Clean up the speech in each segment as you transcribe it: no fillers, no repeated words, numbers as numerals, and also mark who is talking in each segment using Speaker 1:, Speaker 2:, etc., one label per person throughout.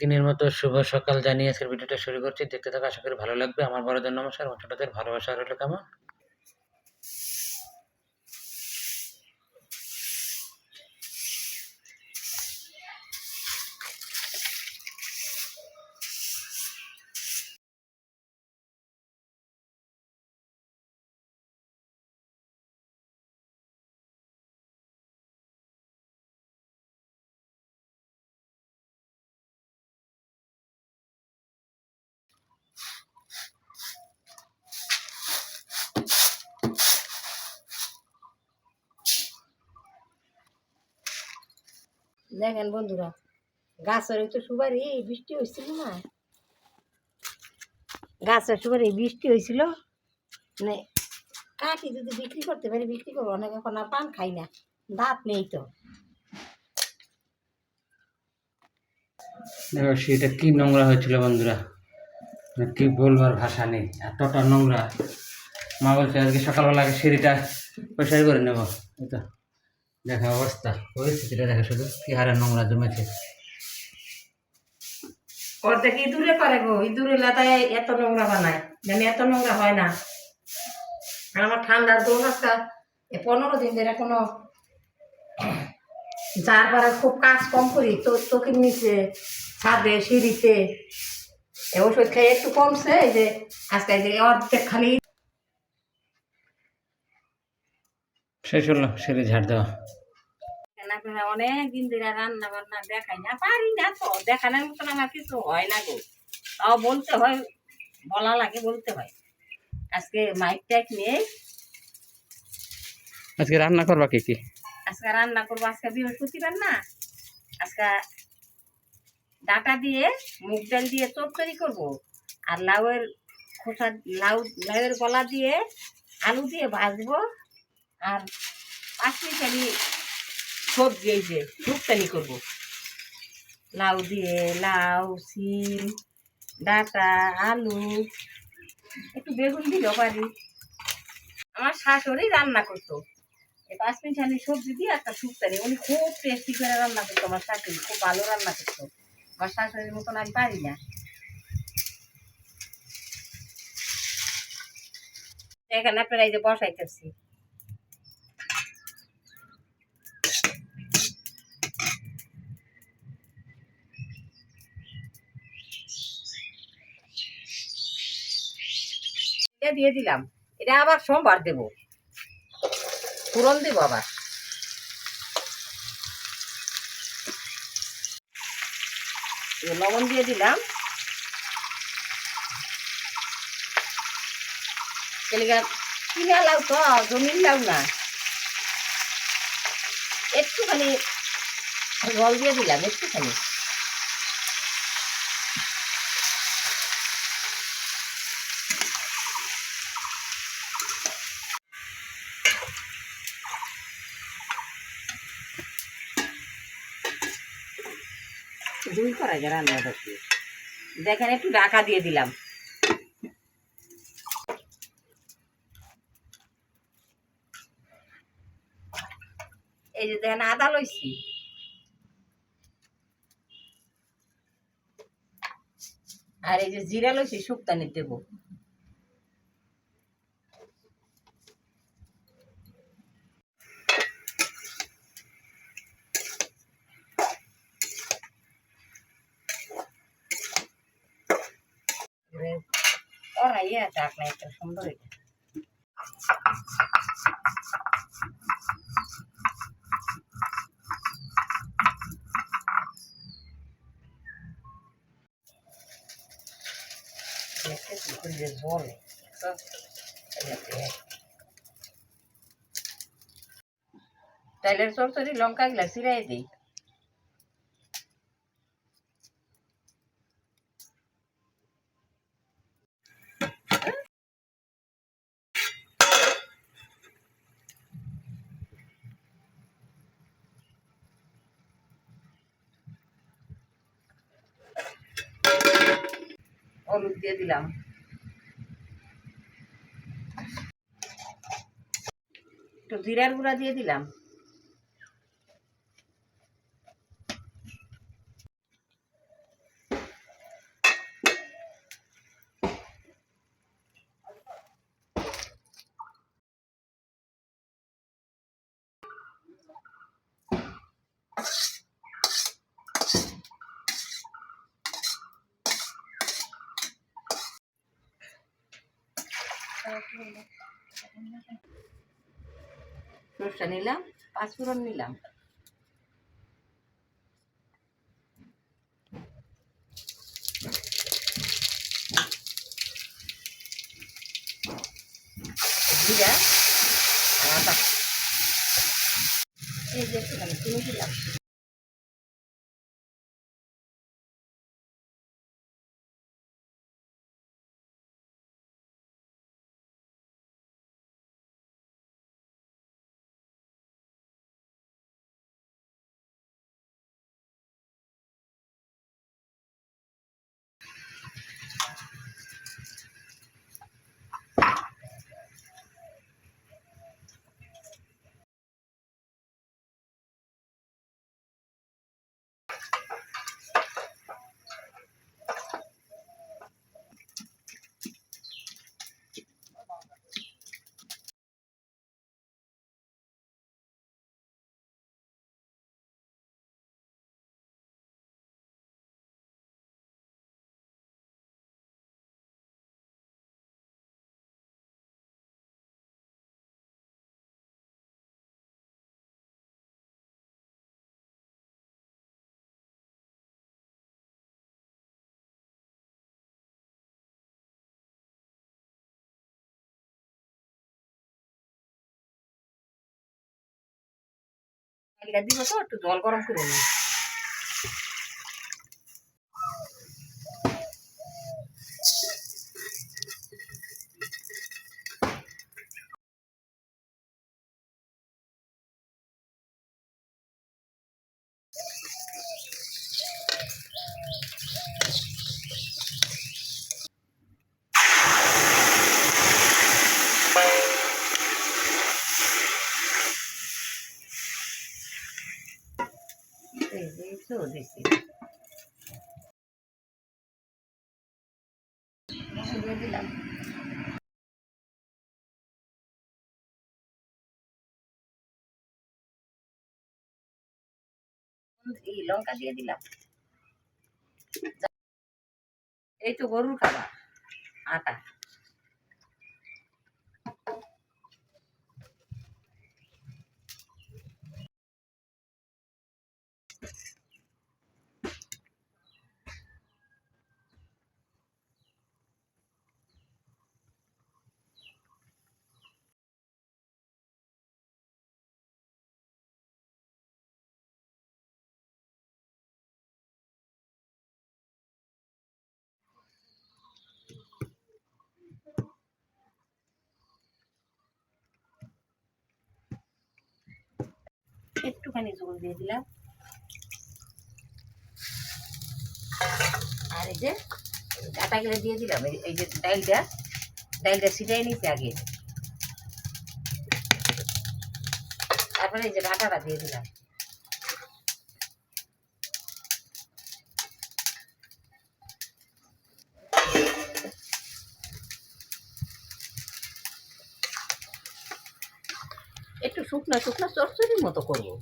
Speaker 1: দিনের মতো শুভ সকাল জানিয়ে আজকের ভিডিওটা শুরু করছি। দেখতে থাকো, আশা করি ভালো লাগবে। আমার বড়দের নমস্কার এবং ছোটদের ভালোবাসা রইল কেমন।
Speaker 2: দেখেন বন্ধুরা, গাছের তো সুপারি বৃষ্টি হয়েছিল না, গাছের সুপারি বৃষ্টি হয়েছিল মানে কাটি যদি বিক্রি করতে পারি বিক্রি করবো। অনেক এখন আর পান খাই না, দাঁত নেই তো।
Speaker 1: দেখো সেটা কি নোংরা হয়েছিল বন্ধুরা, কি বলবার ভাষা নেই, এতটা নোংরা। মা বলছে আজকে সকালবেলা আগে সিঁড়িটা পরিষ্কার করে নেবো। এই তো দেখা অবস্থা, পরিস্থিতিটা দেখা, শুধু কি হারে নোংরা জমেছে।
Speaker 2: অর্ধেক ইঁদুরে করে গো, ইঁদুরে লাতায় এত নোংরা বানায়, জানি এত নোংরা হয় না। আর আমার ঠান্ডার দোষ আজকে 15 দিন ধরে কোনো যার পরে খুব কাজ কম করি তো, চোখের নিচে ছাদে সিঁড়িতে ওষুধ খেয়ে একটু কমছে। এই যে আজকে এই যে অর্ধেক খালি
Speaker 1: শেষ হলো সিঁড়ি ঝাড় দেওয়া।
Speaker 2: অনেক দিন ধরে রান্না বান্না দেখাই না, পারি না তো, দেখানোর মতন আমার কিছু হয় না গো। তাও বলতে হয়, বলা লাগে, বলতে হয়। আজকে মাইক টাইক নিয়ে
Speaker 1: আজকে রান্না করবা কি কি?
Speaker 2: আজকে রান্না করবো, আজকে বৃহস্পতিবার না, আজকে ডাটা দিয়ে মুগ ডাল দিয়ে তরকারি করবো। আর লাউয়ের খোসা, লাউয়ের গলা দিয়ে আলু দিয়ে ভাজবো। আর পাঁচমিশালি সবজি এই যে শুক্তানি করবো, লাউ দিয়ে, লাউ, সিম, ডাটা, আলু, একটু বেগুন দিলেও পারি। আমার শাশুড়ি রান্না করতো এই পাঁচমিশালি সবজি দিয়ে একটা শুক্তানি, উনি খুব টেস্টি করে রান্না করতো। আমার শাশুড়ি খুব ভালো রান্না করতো, আমার শাশুড়ির মতন আমি পারি না। এখানে আপনারা এই যে বসাইতেছি, দিয়ে দিলাম। এটা আবার সোমবার দেব, পুরন দেবো আবার। লবণ দিয়ে দিলাম, কিনা লাউ তো, জমির লাউ না। একটুখানি জল দিয়ে দিলাম, একটুখানি। দুই করা যায় রান্নাটা, দেখেন একটু ঢাকা দিয়ে দিলাম। এই যে দেখেন আদা লইছি, আর এই যে জিরা লইছি শুক্তানি দেব। কড়াইয়ে ডাক নাই, একটা সুন্দর এটা। বলে তাইলে চরচরি লঙ্কা গুলা চিরাই দিই। হলুদ দিয়ে দিলাম, একটু জিরার গুঁড়া দিয়ে দিলাম, সরষা নিলাম, পাঁচফোড়ন নিলাম, জিরা আর আদা, এই যে একটুখানি চিনি দিলাম। এটা দিব তো, একটু জল গরম করে নিই। এই যে একটু দিচ্ছি, দিয়ে দিলাম, এই লঙ্কা দিয়ে দিলাম। এই তো গরুর খাবার, আটা। একটুখানি জল দিয়ে দিলাম। আর এই যে ডাটাগুলো দিয়ে দিলাম, এই যে ডালটা ছিটাই নিতে আগে, তারপরে এই যে ডাটাটা দিয়ে দিলাম। একটু শুকনো শুকনো চচ্চড়ির মতো করবো।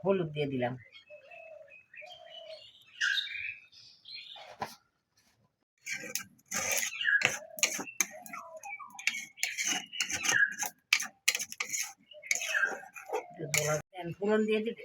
Speaker 2: হলুদ দিয়ে দিলাম, ফোড়ন দিয়ে দিলে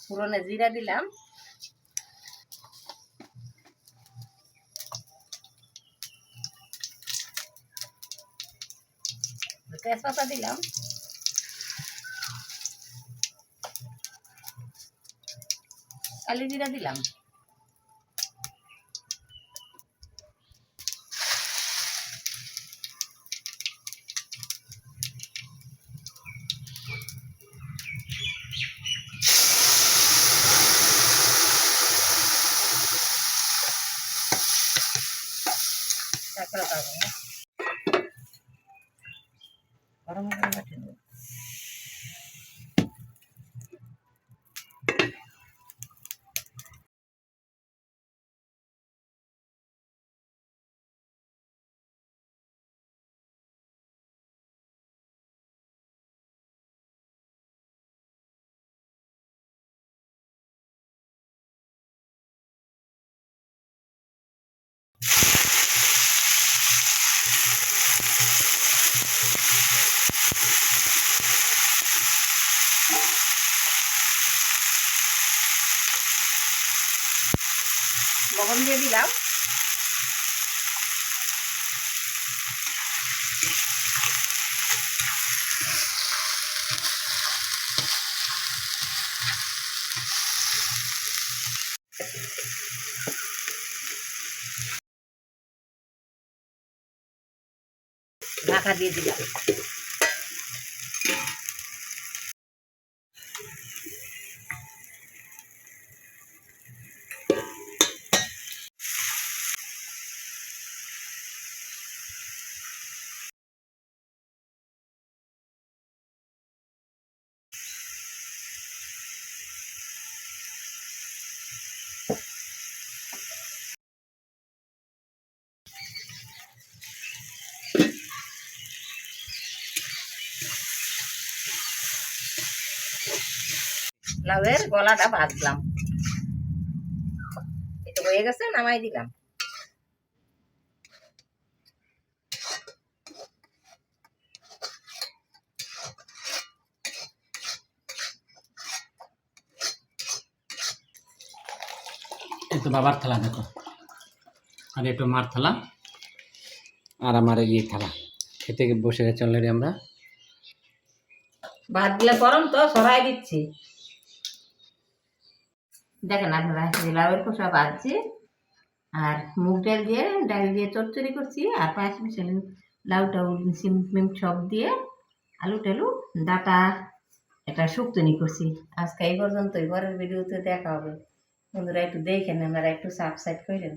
Speaker 2: পুরনে জিরা দিলাম, তেজপাতা দিলাম, কালি জিরা দিলাম, তারপরে গরম মশলা বাটি দেব। লবণ দিয়ে দিলাম, ঢাকা দিয়ে দিলাম। লাউয়ের গলাটা ভাজলাম, এটা হয়ে গেছে, নামাই দিলাম।
Speaker 1: এই তো বাবার থালা দেখো, আর একটু মার থালা, আর আমার এই থালা। খেতে বসে গেছে অলরেডি আমরা।
Speaker 2: ভাত গুলা গরম তো সরাই দিচ্ছি। দেখেন আপনারা, লাউয়ের খোসা ভাজছি, আর মুগ ডাল দিয়ে চচ্চড়ি করছি, আর পাঁচ মিশালি লাউ টাউ সিম মিম সব দিয়ে আলু টালু ডাটা একটা শুক্তনি করছি। আজকে এই পর্যন্তই, পরের ভিডিওতে দেখা হবে। বন্ধুরা একটু দেখেন, আপনারা একটু সাবস্ক্রাইব করেন।